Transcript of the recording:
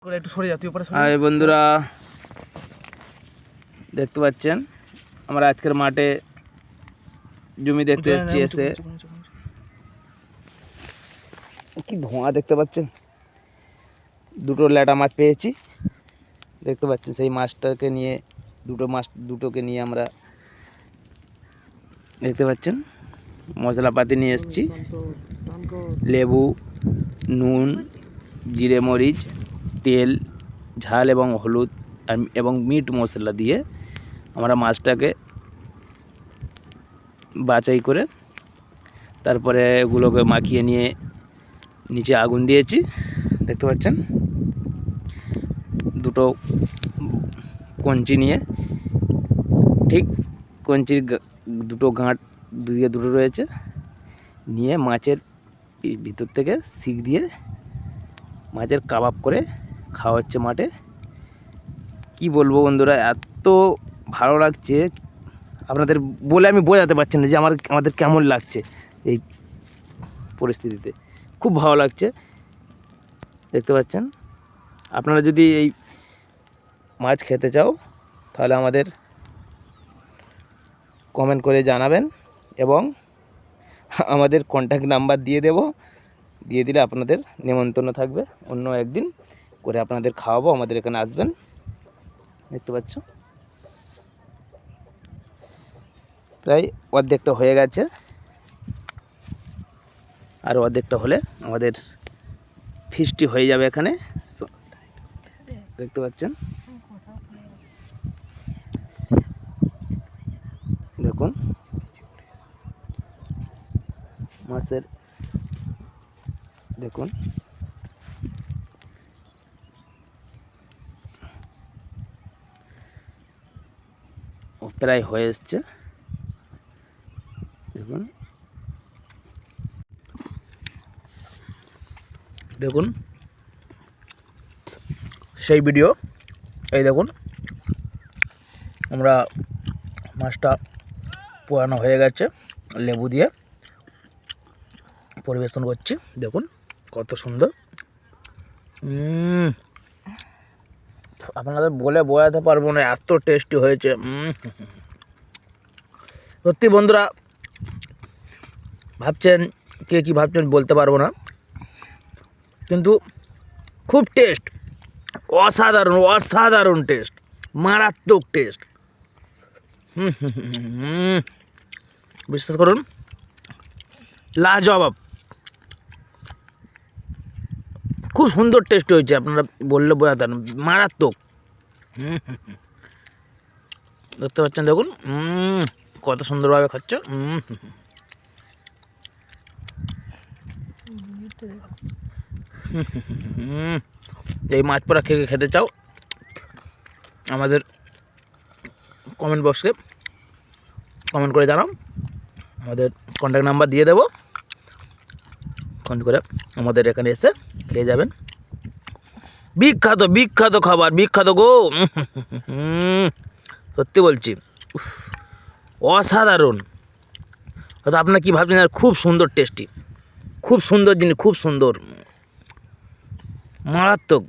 High বন্ধুরা, দেখতে পাচ্ছেন আমরা আজকের মাঠে জমি দেখতে এসেছি। এসে কি ধোঁয়া দেখতে পাচ্ছেন, দুটো ল্যাটা মাছ পেয়েছি দেখতে পাচ্ছেন। সেই মাছটাকে নিয়ে দুটোকে নিয়ে আমরা দেখতে পাচ্ছেন মশলাপাতি নিয়ে এসেছি। লেবু, নুন, জিরে, মরিচ, তেল, ঝাল এবং হলুদ এবং মিট মশলা দিয়ে আমরা মাছটাকে বাছাই করে তারপরে এগুলোকে মাখিয়ে নিয়ে নিচে আগুন দিয়েছি দেখতে পাচ্ছেন। দুটো কঞ্চি নিয়ে, ঠিক কঞ্চির দুটো গাঁট দুদিকে দুটো রয়েছে, নিয়ে মাছের ভিতর থেকে শিক দিয়ে মাছের কাবাব করে খাওয়া হচ্ছে মাঠে। কি বলবো বন্ধুরা, এত ভালো লাগছে আপনাদের বলে আমি বোঝাতে পারছি না যে আমাদের কেমন লাগছে এই পরিস্থিতিতে। খুব ভালো লাগছে দেখতে পাচ্ছেন। আপনারা যদি এই মাছ খেতে চাও তাহলে আমাদের কমেন্ট করে জানাবেন এবং আমাদের কন্ট্যাক্ট নাম্বার দিয়ে দিলে আপনাদের নিমন্ত্রণ থাকবে। অন্য একদিন করে আপনাদের খাওয়াবো, আমাদের এখানে আসবেন। দেখতে পাচ্ছ প্রায় অর্ধেকটা হয়ে গেছে, আর অর্ধেকটা হলে আমাদের ফিস্টি হয়ে যাবে এখানে। দেখতে পাচ্ছেন, দেখুন মাছের, দেখুন ও প্রায় হয়ে এসছে। দেখুন দেখুন সেই ভিডিও। এই দেখুন আমরা মাছটা পোড়ানো হয়ে গেছে, লেবু দিয়ে পরিবেশন করছি। দেখুন কত সুন্দর, আপনাদের বলে বোঝাতে পারবো না, এত টেস্টি হয়েছে। সত্যি বন্ধুরা, ভাবছেন কে কী ভাবছেন বলতে পারবো না, কিন্তু খুব টেস্ট, অসাধারণ অসাধারণ টেস্ট, মারাত্মক টেস্ট। বিশ্বাস করুন, লাজবাব, খুব সুন্দর টেস্ট হয়েছে। আপনারা বললে বোঝাতে পারেন, মারাত্মক। দেখতে পাচ্ছেন, দেখুন কত সুন্দরভাবে খাচ্ছে। এই মাছ পোড়া খেতে চাও আমাদের কমেন্ট বক্সে কমেন্ট করে জানাও, আমাদের কন্ট্যাক্ট নাম্বার দিয়ে দেবো। ফোন করে আমাদের এখানে এসে খেয়ে যাবেন। বিখ্যাত বিখ্যাত খাবার, বিখ্যাত গো, সত্যি বলছি, অসাধারণ। হয়তো আপনারা কী ভাবছেন, খুব সুন্দর টেস্টি, খুব সুন্দর জিনিস, খুব সুন্দর, মারাত্মক।